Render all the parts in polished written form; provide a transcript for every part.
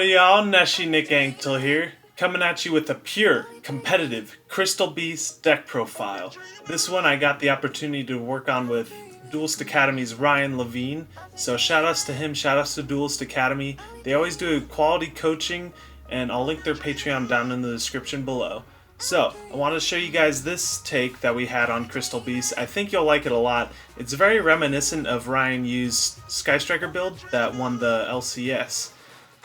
Howdy y'all, NESHY Nick Anktel here, coming at you with a pure, competitive Crystal Beast deck profile. This one I got the opportunity to work on with Duelist Academy's Ryan Levine, so shoutouts to him, shoutouts to Duelist Academy. They always do quality coaching, and I'll link their Patreon down in the description below. So, I want to show you guys this take that we had on Crystal Beast. I think you'll like it a lot. It's very reminiscent of Ryan Yu's Sky Striker build that won the LCS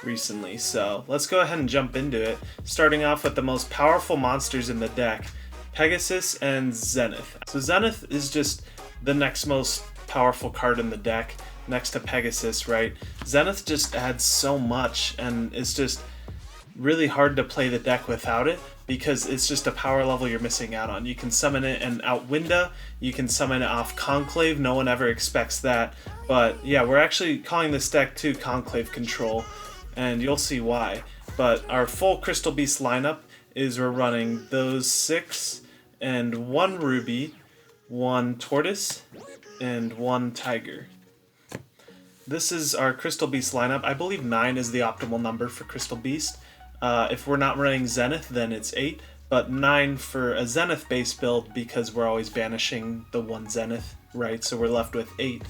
recently. So, let's go ahead and jump into it. Starting off with the most powerful monsters in the deck, Pegasus and Zenith. So Zenith is just the next most powerful card in the deck, next to Pegasus, right? Zenith just adds so much, and it's just really hard to play the deck without it, because it's just a power level you're missing out on. You can summon it and Outwinda, you can summon it off Conclave, no one ever expects that, but yeah, we're actually calling this deck too Conclave Control, and you'll see why. But our full Crystal Beast lineup is we're running those 6 and 1 Ruby, 1 Tortoise, and 1 Tiger. This is our Crystal Beast lineup. I believe 9 is the optimal number for Crystal Beast. If we're not running Zenith, then it's 8, but 9 for a Zenith-based build because we're always banishing the 1 Zenith, right? So we're left with 8.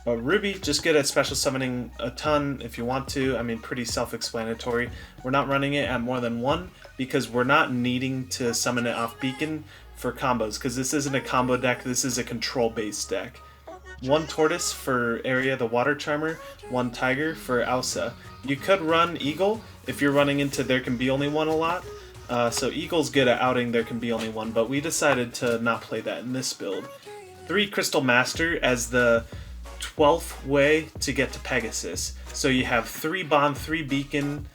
But Ruby, just good at special summoning a ton if you want to. I mean, pretty self-explanatory. We're not running it at more than 1 because we're not needing to summon it off Beacon for combos, because this isn't a combo deck, this is a control-based deck. 1 Tortoise for Area the Water Charmer, 1 Tiger for Ausa. You could run Eagle if you're running into There Can Be Only One a lot. So Eagle's good at outing There Can Be Only One, but we decided to not play that in this build. 3 Crystal Master as the 12th way to get to Pegasus. So you have 3 Bond, 3 Beacon,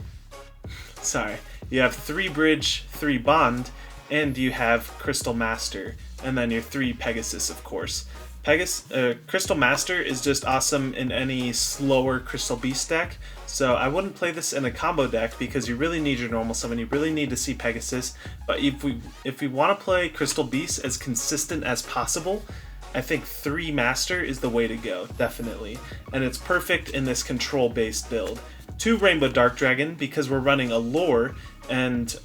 you have 3 Bridge, 3 Bond, and you have Crystal Master, and then your 3 Pegasus, of course. Crystal Master is just awesome in any slower Crystal Beast deck, so I wouldn't play this in a combo deck because you really need your normal summon, you really need to see Pegasus, but if we want to play Crystal Beast as consistent as possible, I think 3 Master is the way to go, definitely, and it's perfect in this control-based build. 2 Rainbow Dark Dragon because we're running Allure, and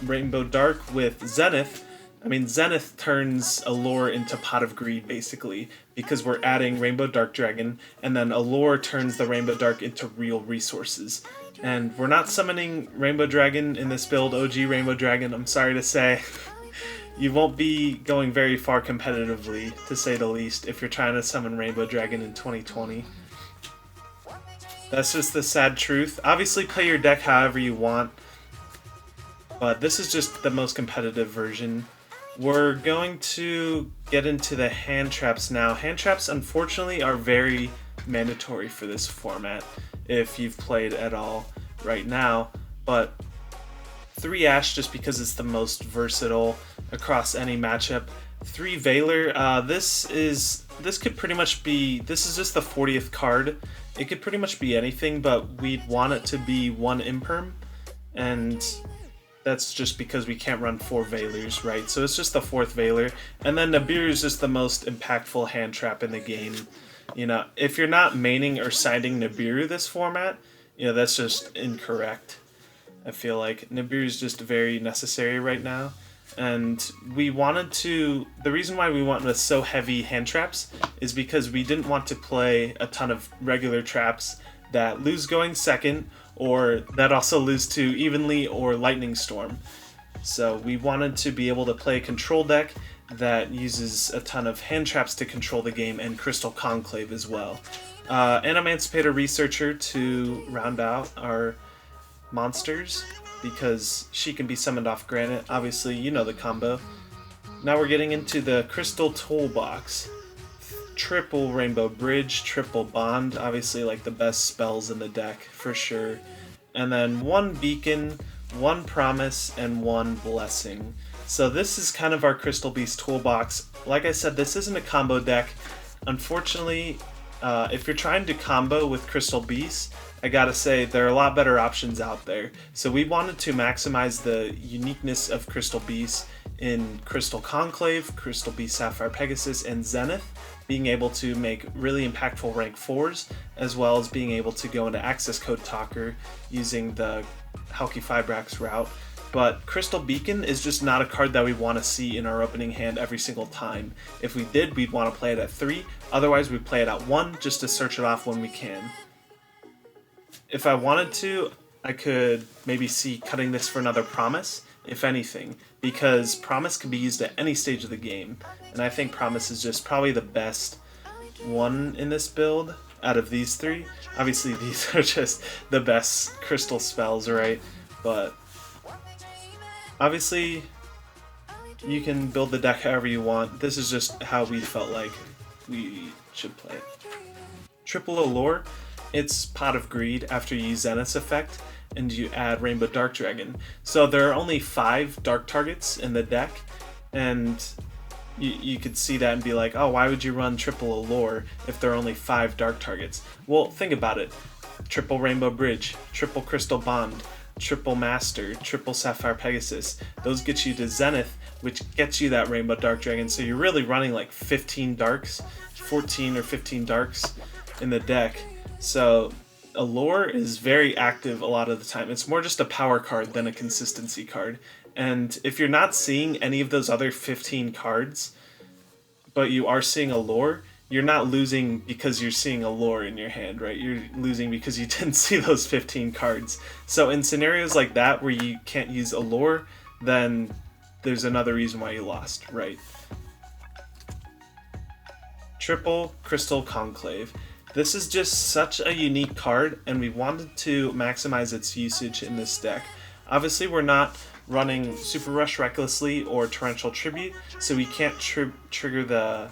Rainbow Dark with Zenith. I mean, Zenith turns Allure into Pot of Greed, basically, because we're adding Rainbow Dark Dragon, and then Allure turns the Rainbow Dark into real resources. And we're not summoning Rainbow Dragon in this build, OG Rainbow Dragon, I'm sorry to say. You won't be going very far competitively, to say the least, if you're trying to summon Rainbow Dragon in 2020. That's just the sad truth. Obviously, play your deck however you want, but this is just the most competitive version. We're going to get into the hand traps now. Hand traps, unfortunately, are very mandatory for this format if you've played at all right now, but 3 Ash just because it's the most versatile across any matchup. 3 Veiler, this is just the 40th card. It could pretty much be anything, but we'd want it to be 1 Imperm, and that's just because we can't run 4 Veilers, right? So it's just the 4th Veiler. And then Nibiru is just the most impactful hand trap in the game. You know, if you're not maining or siding Nibiru this format, you know, that's just incorrect. I feel like Nibiru is just very necessary right now. And we wanted to, the reason why we went with so heavy hand traps is because we didn't want to play a ton of regular traps that lose going second, or that also lose to Evenly or Lightning Storm. So we wanted to be able to play a control deck that uses a ton of hand traps to control the game, and Crystal Conclave as well. An Emancipator Researcher to round out our monsters, because she can be summoned off Granite. Obviously, you know the combo. Now we're getting into the Crystal Toolbox. Triple Rainbow Bridge, triple Bond, obviously like the best spells in the deck for sure. And then 1 Beacon, 1 Promise, and 1 Blessing. So this is kind of our Crystal Beast toolbox. Like I said, this isn't a combo deck. Unfortunately, if you're trying to combo with Crystal Beast, I gotta say there are a lot better options out there. So we wanted to maximize the uniqueness of Crystal Beast in Crystal Conclave, Crystal Beast Sapphire Pegasus, and Zenith, being able to make really impactful rank 4s, as well as being able to go into access code talker using the Halki-Fibrax route. But Crystal Beacon is just not a card that we want to see in our opening hand every single time. If we did, we'd want to play it at 3, otherwise we'd play it at 1 just to search it off when we can. If I wanted to, I could maybe see cutting this for another Promise, if anything, because Promise can be used at any stage of the game, and I think Promise is just probably the best one in this build out of these 3. Obviously these are just the best crystal spells, right? But obviously, you can build the deck however you want. This is just how we felt like we should play it. Triple Allure, it's Pot of Greed after you use Zenith's effect, and you add Rainbow Dark Dragon. So there are only 5 dark targets in the deck, and you could see that and be like, oh, why would you run Triple Allure if there are only 5 dark targets? Well, think about it. Triple Rainbow Bridge, Triple Crystal Bond, Triple Master, Triple Sapphire Pegasus. Those get you to Zenith, which gets you that Rainbow Dark Dragon. So you're really running like 15 darks, 14 or 15 darks in the deck. So Allure is very active a lot of the time. It's more just a power card than a consistency card. And if you're not seeing any of those other 15 cards, but you are seeing Allure, you're not losing because you're seeing Allure in your hand, right? You're losing because you didn't see those 15 cards. So in scenarios like that where you can't use Allure, then there's another reason why you lost, right? Triple Crystal Conclave. This is just such a unique card, and we wanted to maximize its usage in this deck. Obviously, we're not running Super Rush Recklessly or Torrential Tribute, so we can't trigger the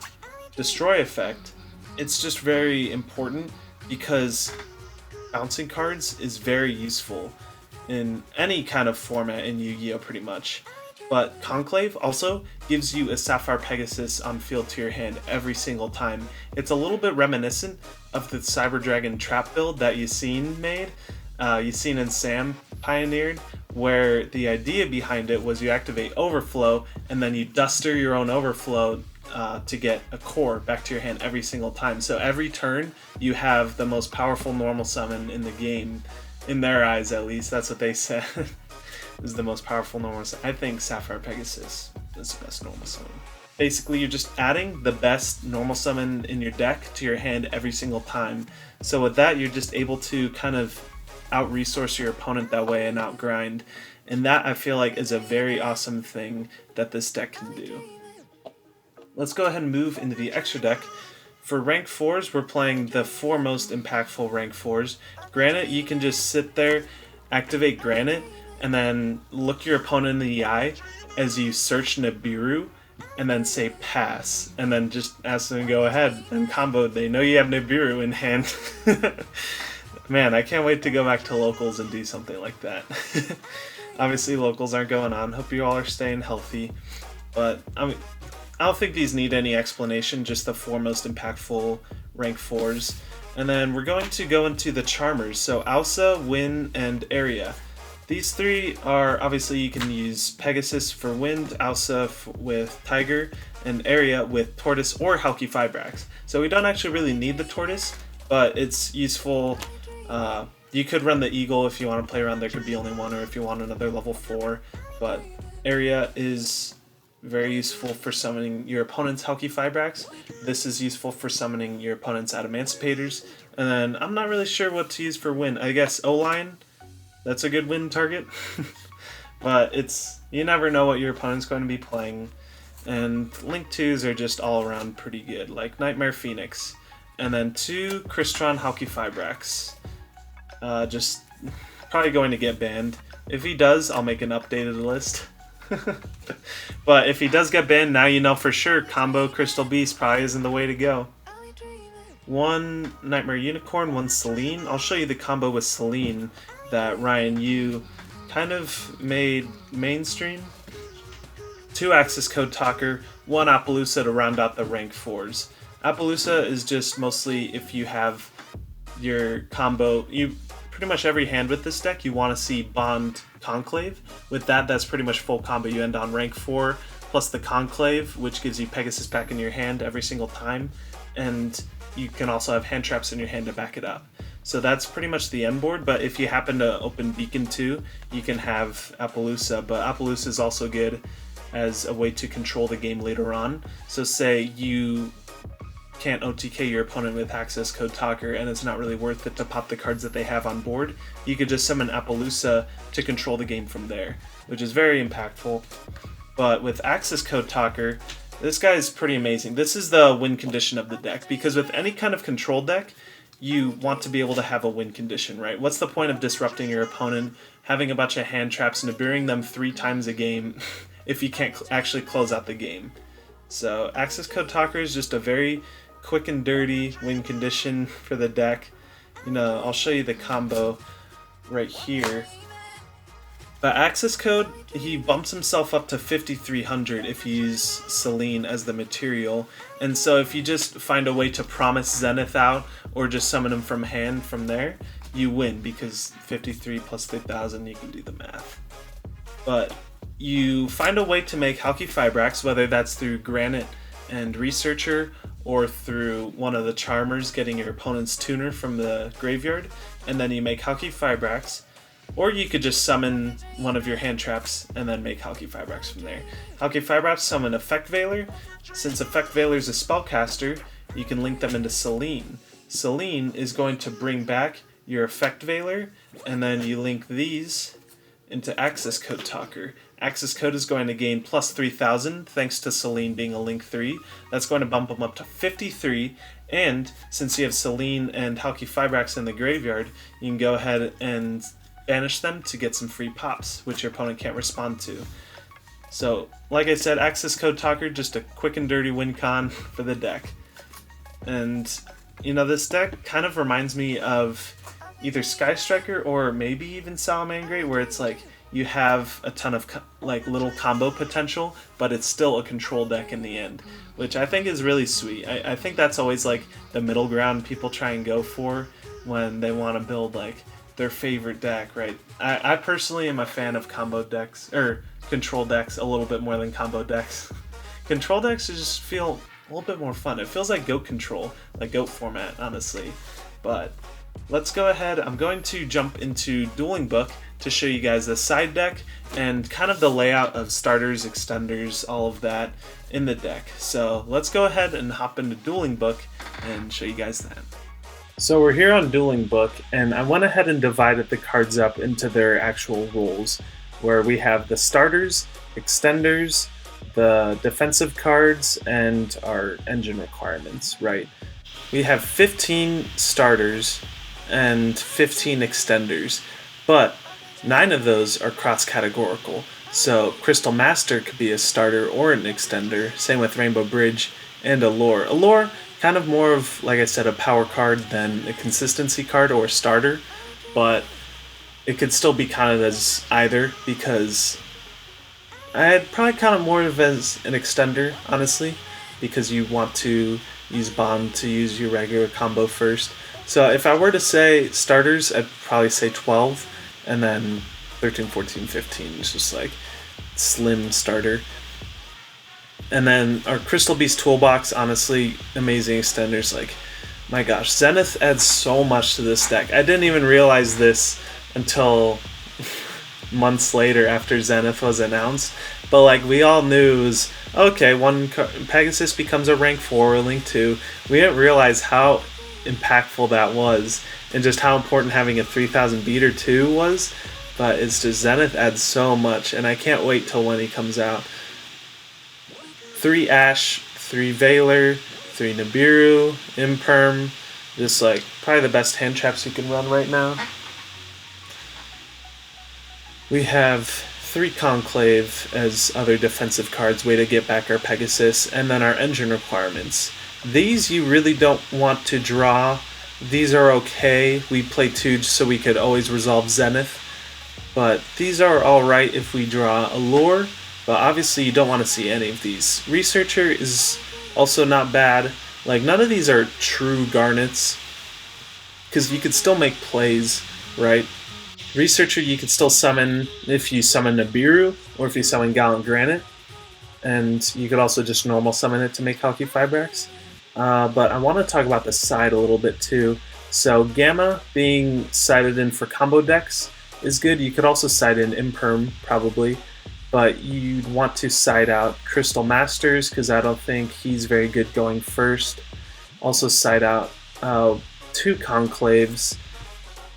Destroy effect. It's just very important because bouncing cards is very useful in any kind of format in Yu-Gi-Oh! Pretty much. But Conclave also gives you a Sapphire Pegasus on field to your hand every single time. It's a little bit reminiscent of the Cyber Dragon trap build that Yassine made, Yassine and Sam pioneered, where the idea behind it was you activate Overflow and then you duster your own Overflow to get a core back to your hand every single time. So every turn you have the most powerful normal summon in the game. In their eyes, at least, that's what they said. Is the most powerful normal summon. I think Sapphire Pegasus is the best normal summon. Basically, you're just adding the best normal summon in your deck to your hand every single time. So with that, you're just able to kind of out-resource your opponent that way and out-grind. And that, I feel like, is a very awesome thing that this deck can do. Let's go ahead and move into the extra deck. For rank 4s, we're playing the 4 most impactful rank 4s. Granite, you can just sit there, activate Granite, and then look your opponent in the eye as you search Nibiru, and then say pass, and then just ask them to go ahead and combo. They know you have Nibiru in hand. Man, I can't wait to go back to locals and do something like that. Obviously, locals aren't going on. Hope you all are staying healthy. But I mean, I don't think these need any explanation, just the 4 most impactful rank 4s. And then we're going to go into the Charmers, so Ausa, Wind, and Area. These 3 are, obviously you can use Pegasus for Wind, Ausa with Tiger, and Area with Tortoise or Halki-Fibrax. So we don't actually really need the Tortoise, but it's useful. You could run the Eagle if you want to play around, there could be only one, or if you want another level 4, but Area is very useful for summoning your opponent's Halki-Fibrax. This is useful for summoning your opponent's Adamantimators. And then I'm not really sure what to use for Wind. I guess O-Line, that's a good Wind target. But you never know what your opponent's going to be playing. And Link 2s are just all around pretty good, like Nightmare Phoenix. And then 2 Crystron Halki-Fibrax. Just probably going to get banned. If he does, I'll make an updated list. But if he does get banned, now you know for sure combo Crystal Beast probably isn't the way to go. 1 Nightmare Unicorn, 1 Selene. I'll show you the combo with Selene that Ryan Yu kind of made mainstream. 2 Access Code Talker, 1 Appaloosa to round out the rank 4s. Appaloosa is just mostly if you have your combo, pretty much every hand with this deck, you want to see Bond Conclave. With that, that's pretty much full combo. You end on rank 4, plus the Conclave, which gives you Pegasus back in your hand every single time. and you can also have hand traps in your hand to back it up. So that's pretty much the end board, but if you happen to open Beacon 2, you can have Appaloosa, but Appaloosa is also good as a way to control the game later on. So say you can't OTK your opponent with Access Code Talker and it's not really worth it to pop the cards that they have on board, you could just summon Appaloosa to control the game from there, which is very impactful. But with Access Code Talker, this guy is pretty amazing. This is the win condition of the deck, because with any kind of control deck, you want to be able to have a win condition, right? What's the point of disrupting your opponent, having a bunch of hand traps, and Nibiruing them 3 times a game if you can't actually close out the game? So Access Code Talker is just a very quick and dirty win condition for the deck. I'll show you the combo right here. But Access Code, he bumps himself up to 5,300 if you use Selene as the material. And so if you just find a way to promise Zenith out or just summon him from hand from there, you win, because 53 plus 3,000, you can do the math. But you find a way to make Halki Fibrax, whether that's through Granite and Researcher or through one of the Charmers getting your opponent's tuner from the graveyard, and then you make Halki Fibrax. Or you could just summon one of your hand traps and then make Halki Fibrax from there. Halki Fibrax summon Effect Veiler. Since Effect Veiler is a spellcaster, you can link them into Selene. Selene is going to bring back your Effect Veiler, and then you link these into Access Code Talker. Access Code is going to gain plus 3,000 thanks to Selene being a link 3. That's going to bump them up to 53, and since you have Selene and Halki Fibrax in the graveyard, you can go ahead and banish them to get some free pops, which your opponent can't respond to. So, like I said, Access Code Talker, just a quick and dirty win con for the deck. And, this deck kind of reminds me of either Sky Striker or maybe even Salamangreat, where it's like you have a ton of little combo potential, but it's still a control deck in the end, which I think is really sweet. I think that's always like the middle ground people try and go for when they want to build their favorite deck, right? I personally am a fan of combo decks, or control decks, a little bit more than combo decks. Control decks just feel a little bit more fun. It feels like GOAT control, like GOAT format, honestly. But let's go ahead. I'm going to jump into Dueling Book to show you guys the side deck and kind of the layout of starters, extenders, all of that in the deck. So let's go ahead and hop into Dueling Book and show you guys that. So we're here on Dueling Book, and I went ahead and divided the cards up into their actual roles, where we have the starters, extenders, the defensive cards, and our engine requirements, right? We have 15 starters and 15 extenders, but 9 of those are cross-categorical. So Crystal Master could be a starter or an extender, same with Rainbow Bridge and Allure. Allure, kind of more of, like I said, a power card than a consistency card or a starter, but it could still be counted as either, because I'd probably count it more of as an extender, honestly, because you want to use Bond to use your regular combo first. So if I were to say starters, I'd probably say 12, and then 13, 14, 15 is just like slim starter. And then our Crystal Beast Toolbox, honestly, amazing extenders. Like, my gosh, Zenith adds so much to this deck. I didn't even realize this until months later after Zenith was announced. But we all knew it was, okay, Pegasus becomes a rank 4 or link 2. We didn't realize how impactful that was, and just how important having a 3,000 beater too was. But it's just, Zenith adds so much, and I can't wait till when he comes out. 3 Ash, 3 Veiler, 3 Nibiru, Imperm, just probably the best hand traps you can run right now. We have 3 Conclave as other defensive cards, way to get back our Pegasus, and then our engine requirements. These you really don't want to draw. These are okay. We play 2 just so we could always resolve Zenith, but these are alright if we draw Allure. But obviously you don't want to see any of these. Researcher is also not bad. None of these are true garnets, because you could still make plays, right? Researcher you could still summon if you summon Nibiru, or if you summon Gallant Granite, and you could also just normal summon it to make Halki Fibrax. but I want to talk about the side a little bit too. So Gamma being sided in for combo decks is good. You could also side in Imperm probably, but you'd want to side out Crystal Masters because I don't think he's very good going first. Also side out 2 Conclaves.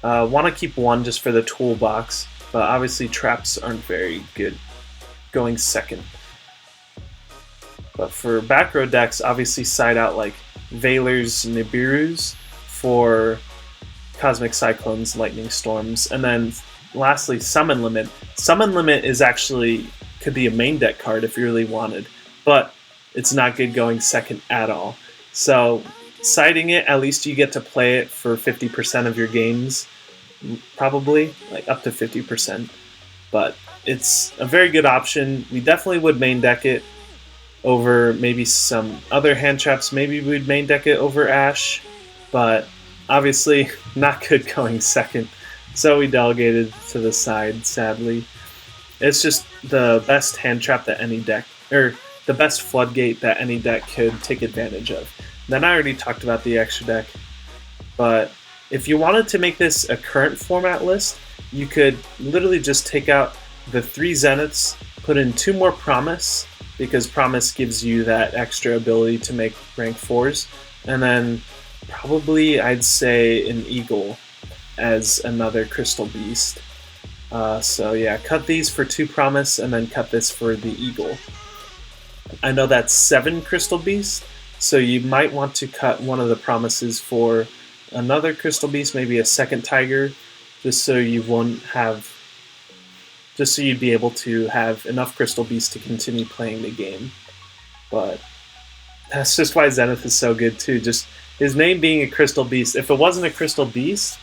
Want to keep 1 just for the toolbox, but obviously traps aren't very good going second. But for back row decks, obviously side out like Veilers, Nibiru's for Cosmic Cyclones, Lightning Storms, and then lastly Summon Limit. Summon Limit is actually could be a main deck card if you really wanted, but it's not good going second at all. So siding it, at least you get to play it for 50% of your games, probably like up to 50%. But it's a very good option. We definitely would main deck it over maybe some other hand traps. Maybe we'd main deck it over Ash, but obviously not good going second. So we delegated to the side, sadly. It's just the best hand trap that any deck, or the best floodgate that any deck could take advantage of. Then I already talked about the extra deck, but if you wanted to make this a current format list, you could literally just take out the 3 Zeniths, put in 2 more Promise, because Promise gives you that extra ability to make rank 4s, and then probably I'd say an Eagle as another Crystal Beast. So yeah, cut these for 2 Promise, and then cut this for the Eagle. I know that's 7 Crystal Beasts, so you might want to cut one of the Promises for another Crystal Beast, maybe a second Tiger, just so you won't have, just so you'd be able to have enough Crystal Beasts to continue playing the game. But that's just why Zenith is so good too. Just his name being a Crystal Beast. If it wasn't a Crystal Beast,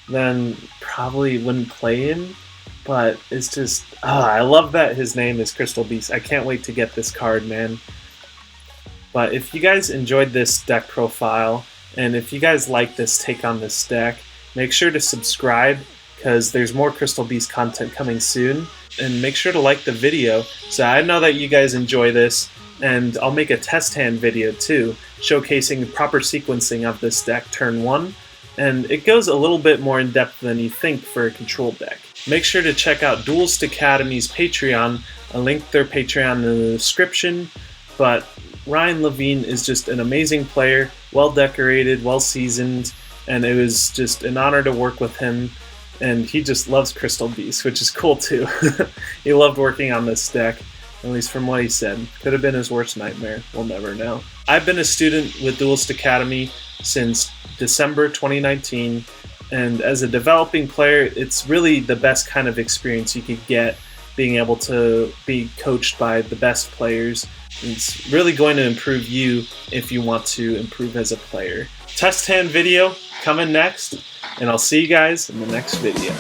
then probably wouldn't play him. But it's just, I love that his name is Crystal Beast. I can't wait to get this card, man. But if you guys enjoyed this deck profile, and if you guys like this take on this deck, make sure to subscribe, because there's more Crystal Beast content coming soon. And make sure to like the video, so I know that you guys enjoy this, and I'll make a test hand video too, showcasing the proper sequencing of this deck turn 1, and it goes a little bit more in depth than you think for a control deck. Make sure to check out Duelist Academy's Patreon. I'll link their Patreon in the description, but Ryan Levine is just an amazing player, well decorated, well seasoned, and it was just an honor to work with him. And he just loves Crystal Beast, which is cool too. He loved working on this deck, at least from what he said. Could have been his worst nightmare, we'll never know. I've been a student with Duelist Academy since December 2019, and as a developing player, it's really the best kind of experience you could get, being able to be coached by the best players. It's really going to improve you if you want to improve as a player. Test hand video coming next, and I'll see you guys in the next video.